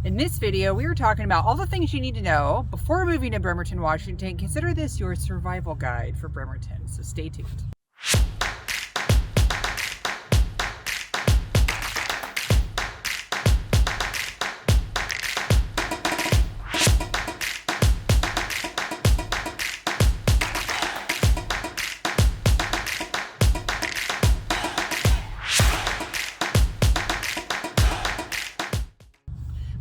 In this video, we are talking about all the things you need to know before moving to Bremerton, Washington. Consider this your survival guide for Bremerton, so stay tuned.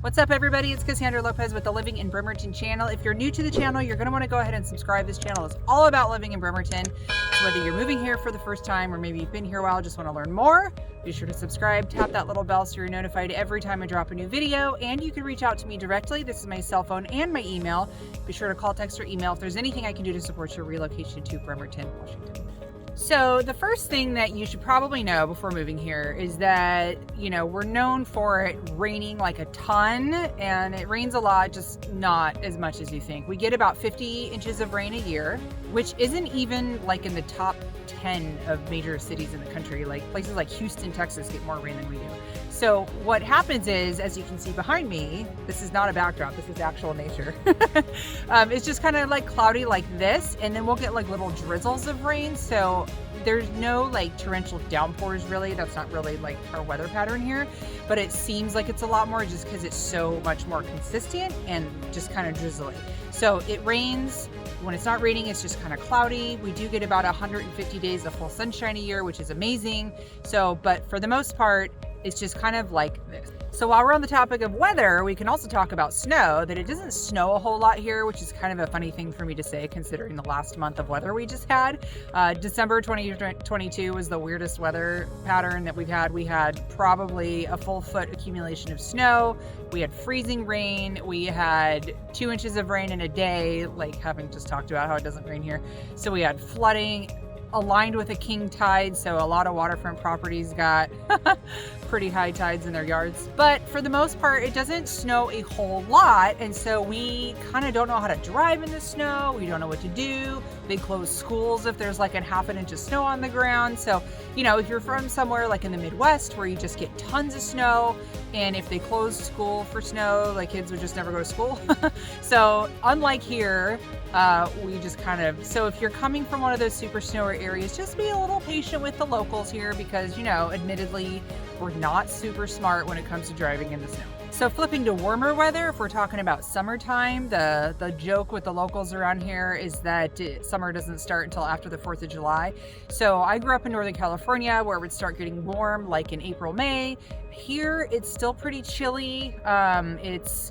What's up, everybody? It's Cassandra Lopez with the Living in Bremerton channel. If you're new to the channel, you're going to want to go ahead and subscribe. This channel is all about living in Bremerton. So whether you're moving here for the first time or maybe you've been here a while, just want to learn more, be sure to subscribe, tap that little bell so you're notified every time I drop a new video. And you can reach out to me directly. This is my cell phone and my email. Be sure to call, text, or email if there's anything I can do to support your relocation to Bremerton, Washington. So the first thing that you should probably know before moving here is that, we're known for it raining like a ton, and it rains a lot, just not as much as you think. We get about 50 inches of rain a year, which isn't even like in the top 10 of major cities in the country. Like places like Houston, Texas get more rain than we do. So what happens is, as you can see behind me, this is not a backdrop, this is actual nature. It's just kind of like cloudy like this, and then we'll get like little drizzles of rain. So there's no like torrential downpours really. That's not really like our weather pattern here, but it seems like it's a lot more just because it's so much more consistent and just kind of drizzly. So it rains. When it's not raining, it's just kind of cloudy. We do get about 150 days of full sunshine a year, which is amazing. So, but for the most part, it's just kind of like this. So while we're on the topic of weather, we can also talk about snow, that it doesn't snow a whole lot here, which is kind of a funny thing for me to say considering the last month of weather we just had. December 2022 was the weirdest weather pattern that we've had. We had probably a full foot accumulation of snow. We had freezing rain. We had 2 inches of rain in a day, like having just talked about how it doesn't rain here. So we had flooding aligned with a king tide, so a lot of waterfront properties got pretty high tides in their yards. But for the most part, it doesn't snow a whole lot, and so we kind of don't know how to drive in the snow. We don't know what to do. They close schools if there's like a half an inch of snow on the ground. So, if you're from somewhere like in the Midwest where you just get tons of snow, and if they closed school for snow, like kids would just never go to school. So unlike here, we just so if you're coming from one of those super snowy areas, just be a little patient with the locals here because, admittedly, we're not super smart when it comes to driving in the snow. So flipping to warmer weather, if we're talking about summertime, the joke with the locals around here is that summer doesn't start until after the 4th of July. So I grew up in Northern California where it would start getting warm like in April, May. Here, it's still pretty chilly. It's,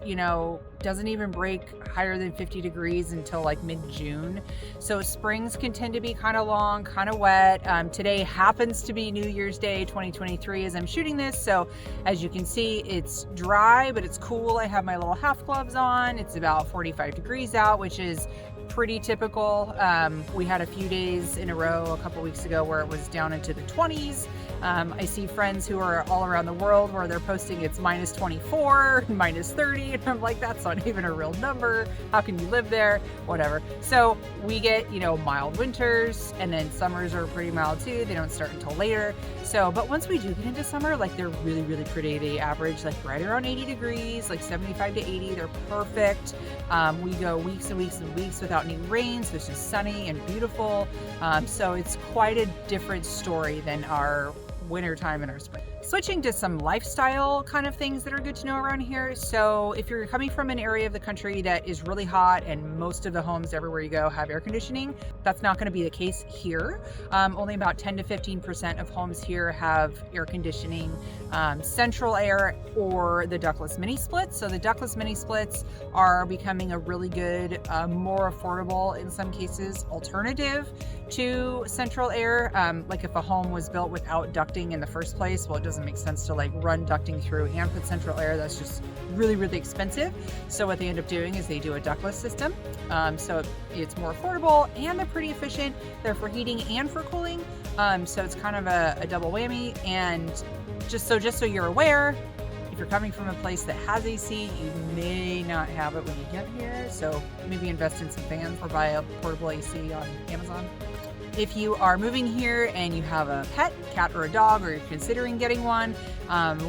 doesn't even break higher than 50 degrees until like mid-June. So springs can tend to be kind of long, kind of wet. Today happens to be New Year's Day 2023 as I'm shooting this. So as you can see, it's dry, but it's cool. I have my little half gloves on. It's about 45 degrees out, which is pretty typical. We had a few days in a row a couple weeks ago where it was down into the 20s. I see friends who are all around the world where they're posting it's minus 24, minus 30, and I'm like, that's not even a real number. How can you live there? Whatever. So we get, mild winters, and then summers are pretty mild too. They don't start until later. So, but once we do get into summer, like they're really, really pretty. They average like right around 80 degrees, like 75 to 80. They're perfect. We go weeks and weeks and weeks without any rain, so it's just sunny and beautiful. So it's quite a different story than our winter time and our spring. Switching to some lifestyle kind of things that are good to know around here. So if you're coming from an area of the country that is really hot and most of the homes everywhere you go have air conditioning, that's not going to be the case here. Only about 10 to 15% of homes here have air conditioning, central air, or the ductless mini splits. So the ductless mini splits are becoming a really good, more affordable in some cases alternative to central air. Like if a home was built without ducting in the first place, well, it doesn't make sense to like run ducting through and put central air. That's just really, really expensive. So what they end up doing is they do a ductless system. So it's more affordable and they're pretty efficient. They're for heating and for cooling. So it's kind of a double whammy. And just so you're aware, if you're coming from a place that has AC, you may not have it when you get here. So maybe invest in some fans or buy a portable AC on Amazon. If you are moving here and you have a pet, cat or a dog, or you're considering getting one,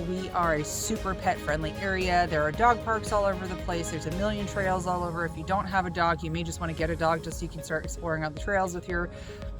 we are a super pet friendly area. There are dog parks all over the place. There's a million trails all over. If you don't have a dog, you may just want to get a dog just so you can start exploring out the trails with your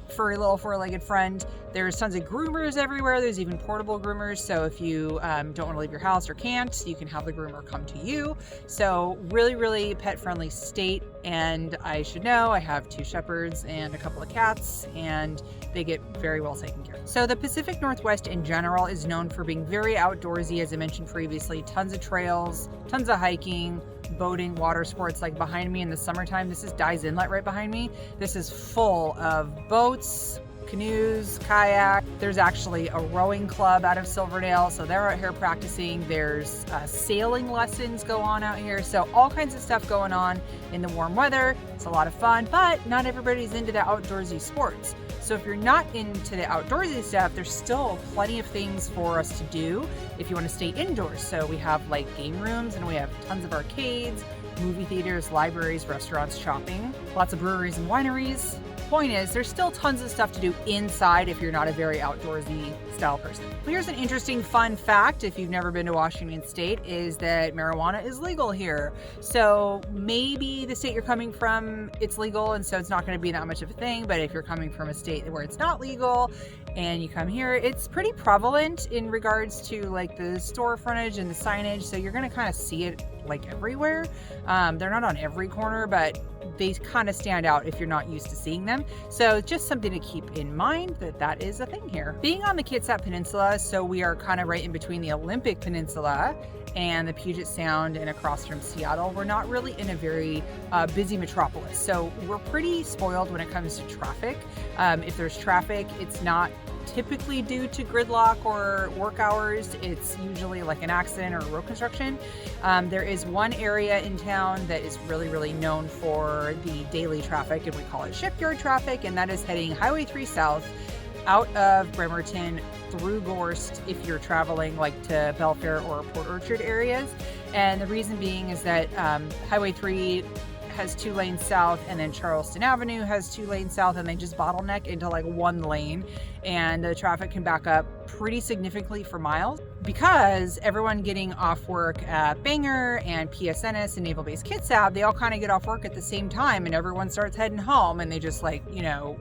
furry little four-legged friend. There's tons of groomers everywhere. There's even portable groomers. So if you don't want to leave your house or can't, you can have the groomer come to you. So really, really pet-friendly state. And I should know I have 2 shepherds and a couple of cats, and they get very well taken care of. So the Pacific Northwest in general is known for being very outdoorsy, as I mentioned previously. Tons of trails, tons of hiking, boating, water sports. Like behind me in the summertime, this is Dyes Inlet right behind me. This is full of boats, canoes, kayak. There's actually a rowing club out of Silverdale, so they're out here practicing. There's sailing lessons go on out here, so all kinds of stuff going on in the warm weather. It's a lot of fun, but not everybody's into the outdoorsy sports. So if you're not into the outdoorsy stuff, there's still plenty of things for us to do if you want to stay indoors. So we have like game rooms, and we have tons of arcades, movie theaters, libraries, restaurants, shopping, lots of breweries and wineries. Point is, there's still tons of stuff to do inside if you're not a very outdoorsy style person. Here's an interesting fun fact, if you've never been to Washington State, is that marijuana is legal here. So maybe the state you're coming from, it's legal, and so it's not going to be that much of a thing. But if you're coming from a state where it's not legal and you come here, it's pretty prevalent in regards to like the store frontage and the signage. So you're going to kind of see it like everywhere. They're not on every corner, but they kind of stand out if you're not used to seeing them. So just something to keep in mind, that is a thing here. Being on the Kitsap Peninsula, so we are kind of right in between the Olympic Peninsula and the Puget Sound and across from Seattle. We're not really in a very busy metropolis. So we're pretty spoiled when it comes to traffic. If there's traffic, it's not typically due to gridlock or work hours. It's usually like an accident or road construction. There is one area in town that is really, really known for the daily traffic, and we call it shipyard traffic, and that is heading Highway 3 south out of Bremerton through Gorst if you're traveling like to Belfair or Port Orchard areas. And the reason being is that Highway 3 has 2 lanes south, and then Charleston Avenue has 2 lanes south, and they just bottleneck into like 1 lane, and the traffic can back up pretty significantly for miles because everyone getting off work at Bangor and PSNS and Naval Base Kitsap, they all kind of get off work at the same time, and everyone starts heading home, and they just like, you know,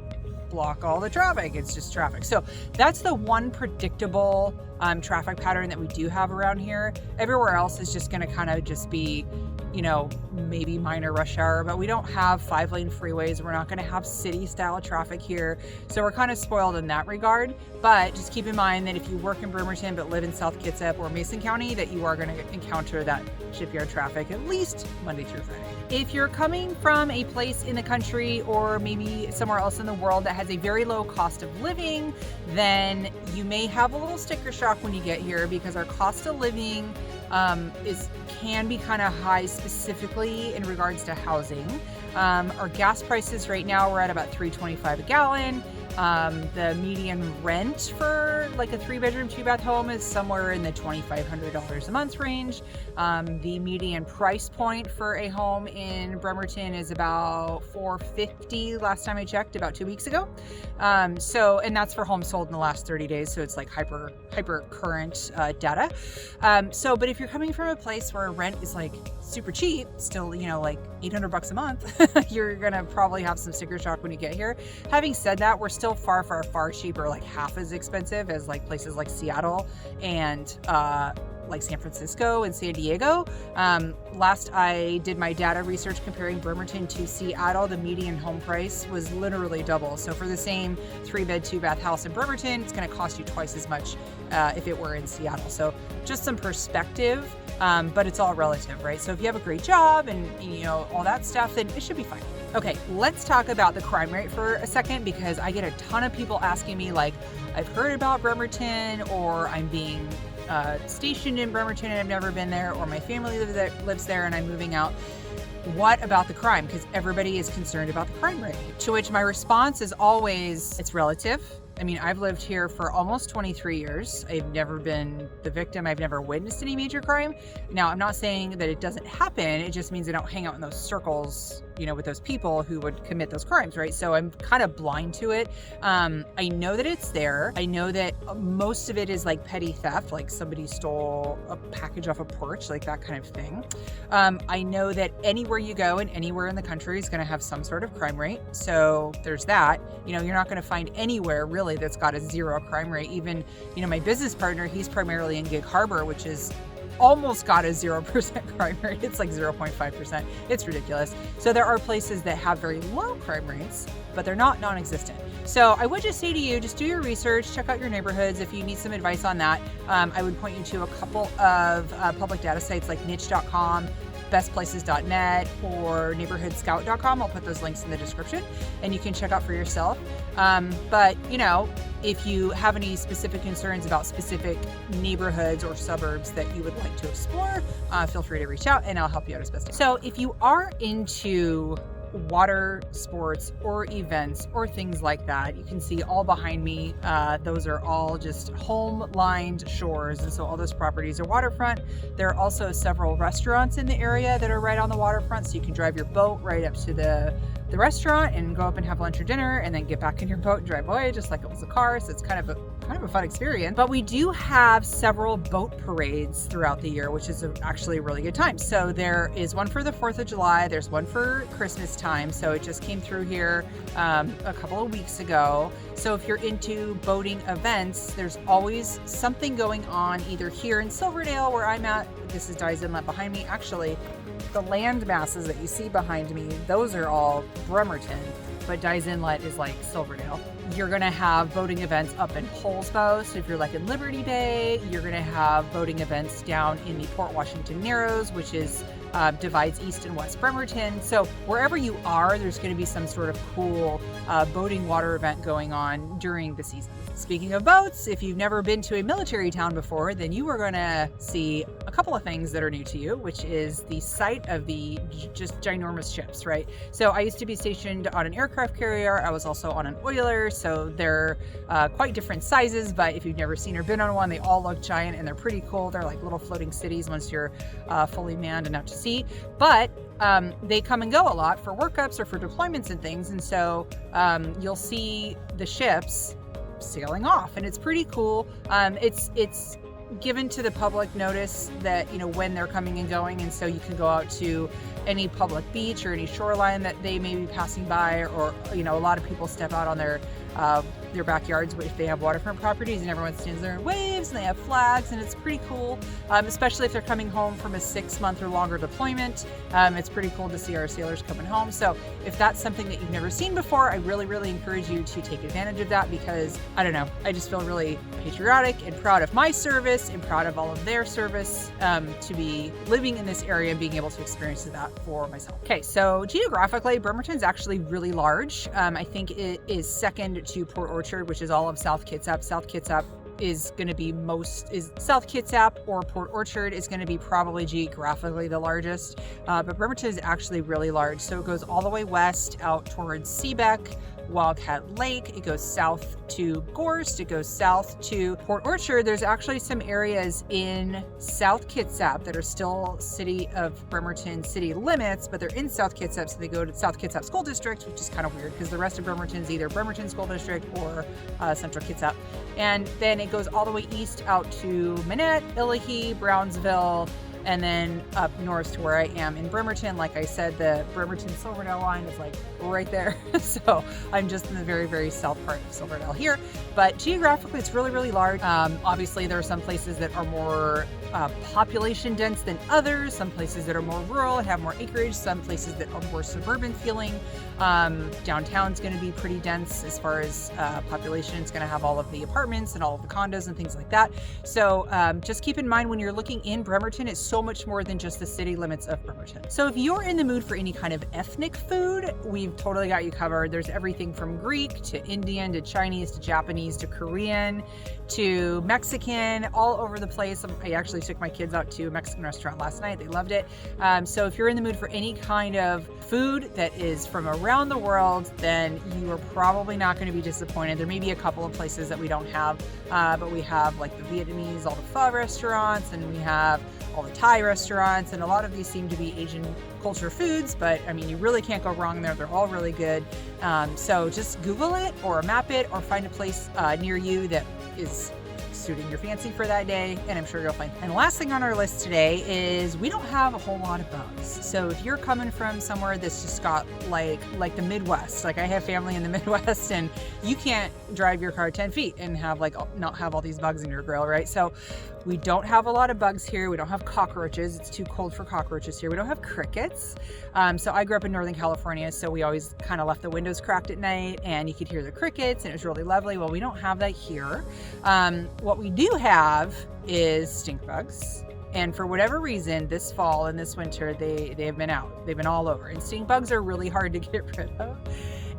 block all the traffic. It's just traffic. So that's the one predictable traffic pattern that we do have around here. Everywhere else is just going to kind of just be, you know, maybe minor rush hour, but we don't have 5-lane freeways. We're not going to have city style traffic here. So we're kind of spoiled in that regard. But just keep in mind that if you work in Bremerton but live in South Kitsap or Mason County, that you are going to encounter that shipyard traffic at least Monday through Friday. If you're coming from a place in the country or maybe somewhere else in the world that has a very low cost of living, then you may have a little sticker shock when you get here, because our cost of living can be kind of high, specifically in regards to housing. Our gas prices right now, we're at about $3.25 a gallon. The median rent for like a 3-bedroom, 2-bath home is somewhere in the $2,500 a month range. The median price point for a home in Bremerton is about $450 last time I checked, about 2 weeks ago. And that's for homes sold in the last 30 days. So it's like hyper current data. But if you're coming from a place where rent is like super cheap, still, you know, like $800 a month, you're gonna probably have some sticker shock when you get here. Having said that, we're still far cheaper, like half as expensive as like places like Seattle and like San Francisco and San Diego. Last I did my data research comparing Bremerton to Seattle, the median home price was literally double. So for the same 3-bed, 2-bath house in Bremerton, it's going to cost you twice as much if it were in Seattle. So just some perspective, but it's all relative, right? So if you have a great job and you know all that stuff, then it should be fine. Okay, let's talk about the crime rate for a second, because I get a ton of people asking me like, I've heard about Bremerton, or I'm being stationed in Bremerton and I've never been there, or my family lives there and I'm moving out. What about the crime? Because everybody is concerned about the crime rate. To which my response is always, it's relative. I mean, I've lived here for almost 23 years. I've never been the victim. I've never witnessed any major crime. Now, I'm not saying that it doesn't happen. It just means I don't hang out in those circles with those people who would commit those crimes, right? So I'm kind of blind to it. I know that it's there. I know that most of it is like petty theft, like somebody stole a package off a porch, like that kind of thing. I know that anywhere you go and anywhere in the country is going to have some sort of crime rate. So there's that. You're not going to find anywhere really that's got a 0 crime rate. Even, my business partner, he's primarily in Gig Harbor, which is almost got a 0% crime rate. It's like 0.5%. It's ridiculous. So there are places that have very low crime rates, but they're not non-existent. So I would just say to you, just do your research, check out your neighborhoods. If you need some advice on that, I would point you to a couple of public data sites like niche.com, bestplaces.net, or neighborhoodscout.com. I'll put those links in the description and you can check out for yourself. But if you have any specific concerns about specific neighborhoods or suburbs that you would like to explore, feel free to reach out and I'll help you out as best. So if you are into water sports or events or things like that, you can see all behind me, those are all just home lined shores, and so all those properties are waterfront. There are also several restaurants in the area that are right on the waterfront, so you can drive your boat right up to the restaurant and go up and have lunch or dinner and then get back in your boat and drive away just like it was a car. So it's kind of a fun experience. But we do have several boat parades throughout the year, which is actually a really good time. So there is one for the 4th of July, there's one for Christmas time, so it just came through here a couple of weeks ago. So if you're into boating events, there's always something going on either here in Silverdale where I'm at. This is Dyes Inlet behind me. Actually, the land masses that you see behind me, those are all Bremerton, but Dyes Inlet is like Silverdale. You're going to have boating events up in Polsbo. So if you're like in Liberty Bay, you're going to have boating events down in the Port Washington Narrows, which is divides East and West Bremerton. So wherever you are, there's going to be some sort of cool boating water event going on during the season. Speaking of boats, if you've never been to a military town before, then you are going to see a couple of things that are new to you, which is the sight of the just ginormous ships, right? So I used to be stationed on an aircraft carrier. I was also on an oiler, so they're quite different sizes, but if you've never seen or been on one, they all look giant and they're pretty cool. They're like little floating cities once you're fully manned and out to sea. But they come and go a lot for workups or for deployments and things, and so you'll see the ships sailing off, and it's pretty cool. It's given to the public notice that when they're coming and going, and so you can go out to any public beach or any shoreline that they may be passing by, or a lot of people step out on their backyards if they have waterfront properties, and everyone stands there and waves, and they have flags, and it's pretty cool, especially if they're coming home from a 6-month or longer deployment. It's pretty cool to see our sailors coming home. So if that's something that you've never seen before, I really, really encourage you to take advantage of that, because I just feel really patriotic and proud of my service and proud of all of their service, to be living in this area and being able to experience that for myself. Okay, so geographically, Bremerton's actually really large. I think it is second to Port Orchard, which is all of South Kitsap. South Kitsap is going to be South Kitsap or Port Orchard is going to be probably geographically the largest, but Bremerton is actually really large. So it goes all the way west out towards Seebeck, Wildcat Lake. It goes south to Gorst. It goes south to Port Orchard. There's actually some areas in South Kitsap that are still City of Bremerton city limits, but they're in South Kitsap, so they go to South Kitsap School District, which is kind of weird because the rest of Bremerton is either Bremerton School District or Central Kitsap. And then it goes all the way east out to Manette, Illahee, Brownsville, and then up north to where I am in Bremerton. Like I said, the Bremerton-Silverdale line is like right there. So I'm just in the very, very south part of Silverdale here. But geographically, it's really, really large. Obviously, there are some places that are more population dense than others, some places that are more rural and have more acreage, some places that are more suburban feeling. Downtown's going to be pretty dense as far as population. It's going to have all of the apartments and all of the condos and things like that. So just keep in mind when you're looking in Bremerton, it's so much more than just the city limits of Bremerton. So if you're in the mood for any kind of ethnic food, we've totally got you covered. There's everything from Greek to Indian to Chinese to Japanese to Korean to Mexican, all over the place. I actually took my kids out to a Mexican restaurant last night. They loved it. So if you're in the mood for any kind of food that is from around the world, then you are probably not going to be disappointed. There may be a couple of places that we don't have, but we have like the Vietnamese, all the pho restaurants, and we have all the Thai restaurants, and a lot of these seem to be Asian culture foods, but I mean, you really can't go wrong there. They're all really good. So just Google it or map it or find a place near you that is suiting your fancy for that day, and I'm sure you'll find. And the last thing on our list today is we don't have a whole lot of bugs. So if you're coming from somewhere that's just got like the Midwest, like I have family in the Midwest, and you can't drive your car 10 feet and have not have all these bugs in your grill, right? So we don't have a lot of bugs here. We don't have cockroaches. It's too cold for cockroaches here. We don't have crickets. So I grew up in Northern California, so we always kind of left the windows cracked at night and you could hear the crickets and it was really lovely. Well, we don't have that here. What we do have is stink bugs. And for whatever reason, this fall and this winter, they have been out. They've been all over. And stink bugs are really hard to get rid of.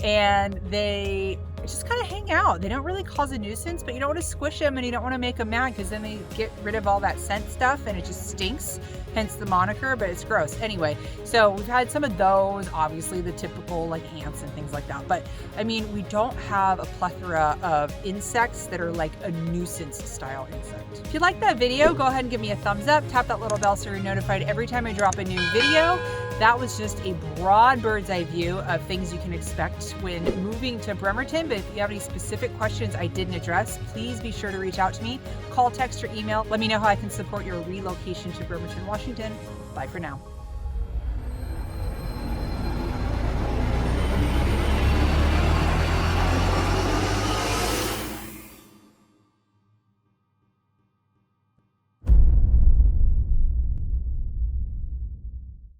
And they just kind of hang out. They don't really cause a nuisance, but you don't want to squish them and you don't want to make them mad because then they get rid of all that scent stuff and it just stinks, hence the moniker, but it's gross. Anyway, so we've had some of those, obviously the typical like ants and things like that. But I mean, we don't have a plethora of insects that are like a nuisance style insect. If you like that video, go ahead and give me a thumbs up, tap that little bell so you're notified every time I drop a new video. That was just a broad bird's eye view of things you can expect when moving to Bremerton. But if you have any specific questions I didn't address, please be sure to reach out to me. Call, text, or email. Let me know how I can support your relocation to Bremerton, Washington. Bye for now.